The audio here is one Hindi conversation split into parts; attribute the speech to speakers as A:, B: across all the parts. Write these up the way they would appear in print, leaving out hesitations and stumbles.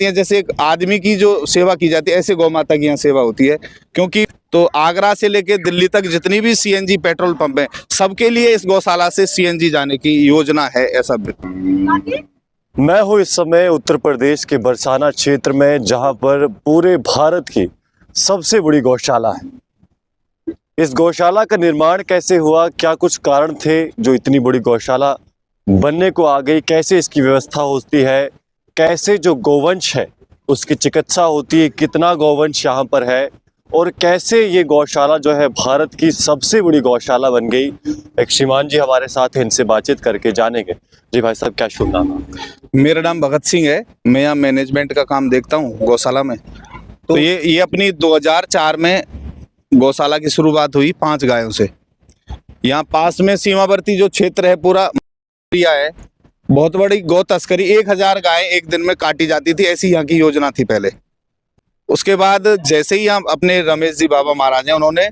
A: जाती हैं, जैसे एक आदमी की जो सेवा की जाती है ऐसे गौ माता की यहाँ सेवा होती है। क्योंकि तो आगरा से लेकर दिल्ली तक जितनी भी सीएनजी पेट्रोल पंप हैं, सबके लिए इस गौशाला से सीएनजी जाने की योजना है। ऐसा
B: मैं हूँ इस समय उत्तर प्रदेश के बरसाना क्षेत्र में, जहाँ पर पूरे भारत की सबसे बड़ी गौशाला है। इस गौशाला का निर्माण कैसे हुआ, क्या कुछ कारण थे जो इतनी बड़ी गौशाला बनने को आ गई, कैसे इसकी व्यवस्था होती है, कैसे जो गौवंश है उसकी चिकित्सा होती है, कितना गौवंश यहाँ पर है और कैसे ये गौशाला जो है भारत की सबसे बड़ी गौशाला बन गई। एक श्रीमान जी हमारे साथ हैं, इनसे बातचीत करके जानेंगे। जी भाई साहब, क्या शुभ नाम है?
A: मेरा नाम भगत सिंह है। मैं यहाँ मैनेजमेंट का काम देखता हूँ गौशाला में। तो ये अपनी 2004 में गौशाला की शुरुआत हुई 5 गायों से। यहाँ पास में सीमावर्ती जो क्षेत्र है पूरा है, बहुत बड़ी गौ तस्करी, 1000 गायें एक दिन में काटी जाती थी, ऐसी यहाँ की योजना थी पहले। उसके बाद जैसे ही हम अपने रमेश जी बाबा महाराज हैं, उन्होंने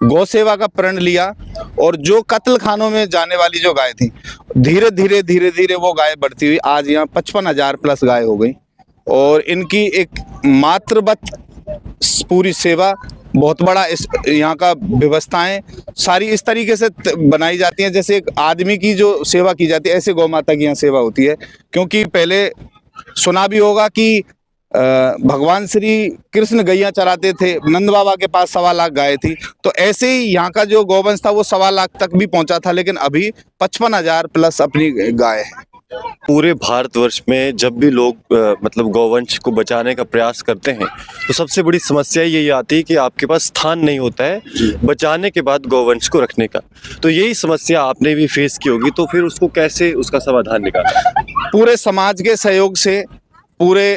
A: गौ सेवा का प्रण लिया और जो कत्ल खानों में जाने वाली जो गाय थी, धीरे धीरे वो गाय बढ़ती हुई आज यहाँ 55,000 प्लस गाय हो गई। और इनकी एक मातृवत पूरी सेवा, बहुत बड़ा इस यहाँ का व्यवस्थाएं सारी इस तरीके से बनाई जाती हैं, जैसे एक आदमी की जो सेवा की जाती है ऐसे गौ माता की यहाँ सेवा होती है। क्योंकि पहले सुना भी होगा कि भगवान श्री कृष्ण गैया चराते थे, नंद बाबा के पास 1.25 लाख गाय थी। तो ऐसे ही यहाँ का जो गौवंश था वो 1.25 लाख तक भी पहुंचा था, लेकिन अभी 55,000 प्लस अपनी गाय है।
B: पूरे भारतवर्ष में जब भी लोग मतलब गौवंश को बचाने का प्रयास करते हैं तो सबसे बड़ी समस्या यही आती है कि आपके पास स्थान नहीं होता है बचाने के बाद गौवंश को रखने का। तो यही समस्या आपने भी फेस की होगी, तो फिर उसको कैसे उसका समाधान निकाला?
A: पूरे समाज के सहयोग से, पूरे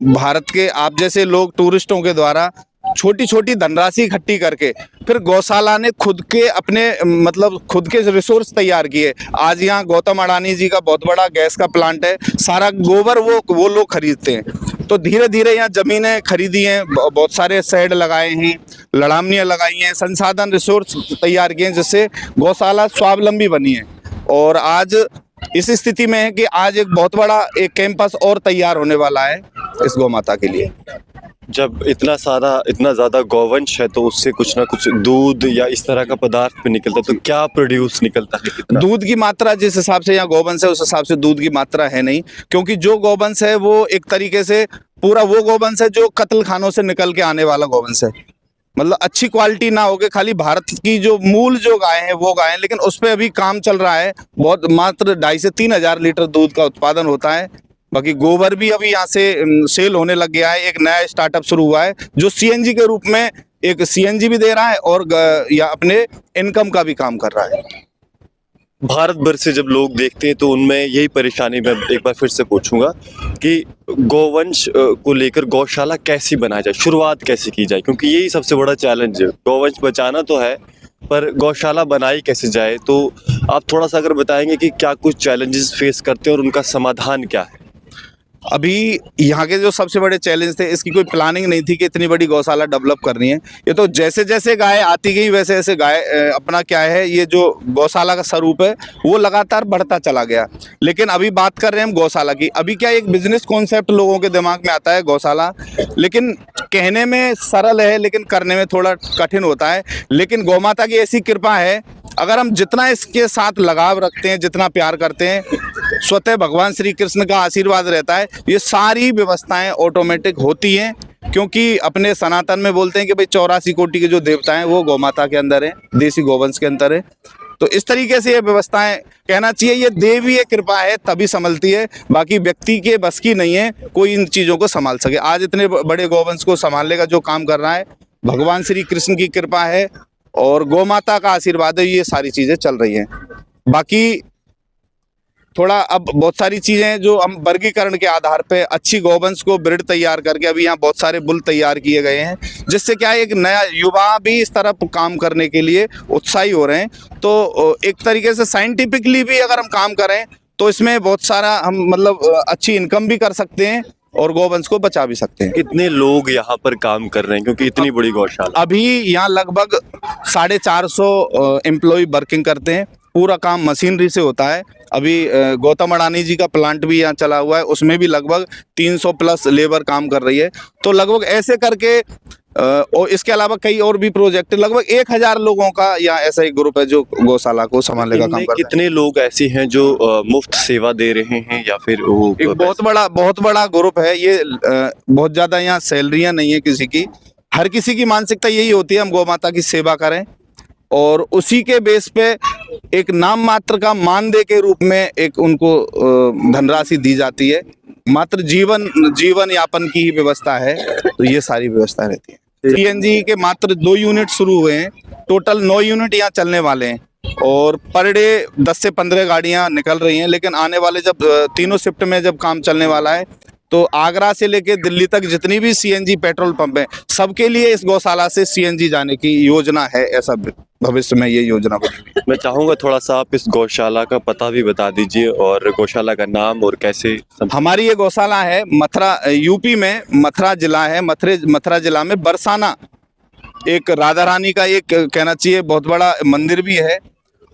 A: भारत के आप जैसे लोग टूरिस्टों के द्वारा छोटी छोटी धनराशि इकट्ठी करके फिर गौशाला ने खुद के अपने मतलब खुद के रिसोर्स तैयार किए। आज यहाँ गौतम अडानी जी का बहुत बड़ा गैस का प्लांट है, सारा गोबर वो लोग खरीदते हैं। तो धीरे धीरे यहाँ जमीनें खरीदी हैं, बहुत सारे शेड लगाए हैं, लड़ामनियाँ लगाई हैं, संसाधन रिसोर्स तैयार किए हैं, जिससे गौशाला स्वावलंबी बनी है। और आज इस स्थिति में है कि आज एक बहुत बड़ा एक कैंपस और तैयार होने वाला है इस गौ माता के लिए।
B: जब इतना ज़्यादा गौवंश है तो उससे कुछ ना कुछ दूध या इस तरह का पदार्थ भी निकलता है, तो क्या प्रोड्यूस निकलता है? कितना
A: दूध की मात्रा जिस हिसाब से यहाँ गौवंश है उस हिसाब से दूध की मात्रा है नहीं, क्योंकि जो गौवंश है वो एक तरीके से पूरा वो गौवंश है जो कत्ल खानों से निकल के आने वाला गौवंश है। मतलब अच्छी क्वालिटी ना होके खाली भारत की जो मूल जो गाय है वो गाय है, लेकिन उस पर अभी काम चल रहा है। बहुत मात्र 2,500 से 3,000 लीटर दूध का उत्पादन होता है। बाकी गोबर भी अभी यहाँ से सेल होने लग गया है। एक नया स्टार्टअप शुरू हुआ है जो सीएनजी के रूप में एक सीएनजी भी दे रहा है और या अपने इनकम का भी काम कर रहा है।
B: भारत भर से जब लोग देखते हैं तो उनमें यही परेशानी, मैं एक बार फिर से पूछूंगा कि गौवंश को लेकर गौशाला कैसी बनाई जाए, शुरुआत कैसे की जाए, क्योंकि यही सबसे बड़ा चैलेंज है। गौवंश बचाना तो है पर गौशाला बनाई कैसे जाए, तो आप थोड़ा सा अगर बताएंगे कि क्या कुछ चैलेंजेस फेस करते हैं और उनका समाधान क्या है?
A: अभी यहाँ के जो सबसे बड़े चैलेंज थे, इसकी कोई प्लानिंग नहीं थी कि इतनी बड़ी गौशाला डेवलप करनी है। ये तो जैसे जैसे गाय आती गई वैसे वैसे गाय अपना क्या है, ये जो गौशाला का स्वरूप है वो लगातार बढ़ता चला गया। लेकिन अभी बात कर रहे हैं हम गौशाला की। अभी क्या एक बिजनेस कॉन्सेप्ट लोगों के दिमाग में आता है गौशाला, लेकिन कहने में सरल है लेकिन करने में थोड़ा कठिन होता है। लेकिन गौ माता की ऐसी कृपा है, अगर हम जितना इसके साथ लगाव रखते हैं, जितना प्यार करते हैं, स्वतः भगवान श्री कृष्ण का आशीर्वाद रहता है। ये सारी व्यवस्थाएं ऑटोमेटिक होती हैं, क्योंकि अपने सनातन में बोलते हैं कि भाई 84 कोटि के जो देवता हैं वो गौ माता के अंदर हैं, देसी गोवंश के अंदर है। तो इस तरीके से ये व्यवस्थाएं, कहना चाहिए ये देवीय कृपा है तभी संभलती है, बाकी व्यक्ति के बस की नहीं है कोई इन चीज़ों को संभाल सके। आज इतने बड़े गौवंश को संभालने का जो काम कर रहा है भगवान श्री कृष्ण की कृपा है और गौ माता का आशीर्वाद है, ये सारी चीज़ें चल रही हैं। बाकी थोड़ा अब बहुत सारी चीज़ें जो हम वर्गीकरण के आधार पे अच्छी गौवंश को ब्रीड तैयार करके अभी यहाँ बहुत सारे बुल तैयार किए गए हैं, जिससे क्या है एक नया युवा भी इस तरफ काम करने के लिए उत्साही हो रहे हैं। तो एक तरीके से साइंटिफिकली भी अगर हम काम करें तो इसमें बहुत सारा हम मतलब अच्छी इनकम भी कर सकते हैं और गौवंश को बचा भी सकते हैं।
B: कितने लोग यहाँ पर काम कर रहे हैं, क्योंकि इतनी बड़ी गौशाला?
A: अभी यहाँ लगभग 450 एम्प्लॉय वर्किंग करते हैं। पूरा काम मशीनरी से होता है। अभी गौतम अडानी जी का प्लांट भी यहाँ चला हुआ है, उसमें भी लगभग 300 प्लस लेबर काम कर रही है। तो लगभग ऐसे करके और इसके अलावा कई और भी प्रोजेक्ट, लगभग 1000 लोगों का यहाँ ऐसा एक ग्रुप है जो गौशाला को संभालने का काम
B: इनमें
A: कर रहा है।
B: कितने लोग ऐसे हैं जो मुफ्त सेवा दे रहे हैं या फिर वो
A: एक बहुत बड़ा ग्रुप है ये। बहुत ज्यादा यहाँ सैलरियां नहीं है किसी की। हर किसी की मानसिकता यही होती है हम गौ माता की सेवा करें, और उसी के बेस पे एक नाम मात्र का मानदेय के रूप में एक उनको धनराशि दी जाती है। मात्र जीवन यापन की ही व्यवस्था है, तो ये सारी व्यवस्था रहती है। सीएनजी के मात्र 2 यूनिट शुरू हुए हैं, टोटल 9 यूनिट यहाँ चलने वाले हैं और पर डे 10 से 15 गाड़ियाँ निकल रही हैं। लेकिन आने वाले जब तीनों शिफ्ट में जब काम चलने वाला है, तो आगरा से लेके दिल्ली तक जितनी भी सीएनजी पेट्रोल पंप हैं, सबके लिए इस गौशाला से सीएनजी जाने की योजना है। ऐसा भविष्य में ये योजना बनेगी।
B: मैं चाहूंगा थोड़ा सा आप इस गौशाला का पता भी बता दीजिए और गौशाला का नाम और कैसे
A: हमारी ये गौशाला है मथुरा, यूपी में मथुरा जिला है। मथुरा जिला में बरसाना, एक राधा रानी का एक कहना चाहिए बहुत बड़ा मंदिर भी है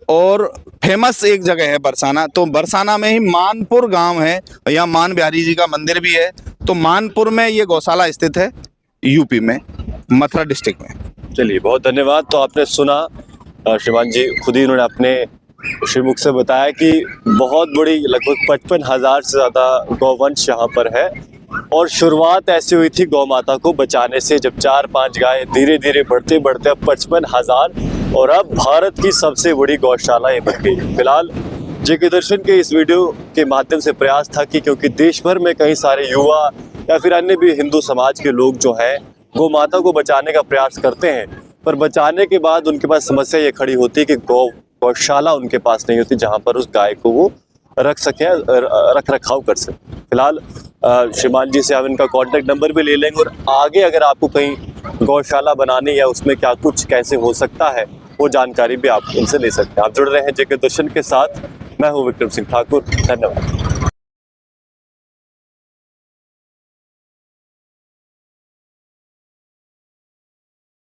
A: और फेमस एक जगह है बरसाना। तो बरसाना में ही मानपुर गांव है, यहाँ मान बिहारी जी का मंदिर भी है। तो मानपुर में ये गौशाला स्थित है, यूपी में, मथुरा डिस्ट्रिक्ट में।
B: चलिए, बहुत धन्यवाद। तो आपने सुना श्रीमान जी खुद ही उन्होंने अपने श्रीमुख से बताया कि बहुत बड़ी लगभग 55,000 से ज़्यादा गौवंश यहाँ पर है और शुरुआत ऐसी हुई थी गौ माता को बचाने से, जब 4-5 गाय धीरे धीरे बढ़ते बढ़ते अब 55,000 और अब भारत की सबसे बड़ी गौशाला ये बन गई। फिलहाल जेके दर्शन के इस वीडियो के माध्यम से प्रयास था कि क्योंकि देश भर में कई सारे युवा या फिर अन्य भी हिंदू समाज के लोग जो हैं गौ माता को बचाने का प्रयास करते हैं, पर बचाने के बाद उनके पास समस्या ये खड़ी होती है कि गौशाला उनके पास नहीं होती जहाँ पर उस गाय को वो रख सकें, रख रखाव कर सकें। फिलहाल श्रीमान जी से हम इनका कॉन्टैक्ट नंबर भी ले लेंगे और आगे अगर आपको कहीं गौशाला बनानी या उसमें क्या कुछ कैसे हो सकता है वो जानकारी भी आप उनसे ले सकते हैं। आप जुड़ रहे हैं जेके दर्शन के साथ। मैं हूँ विक्रम सिंह ठाकुर। धन्यवाद।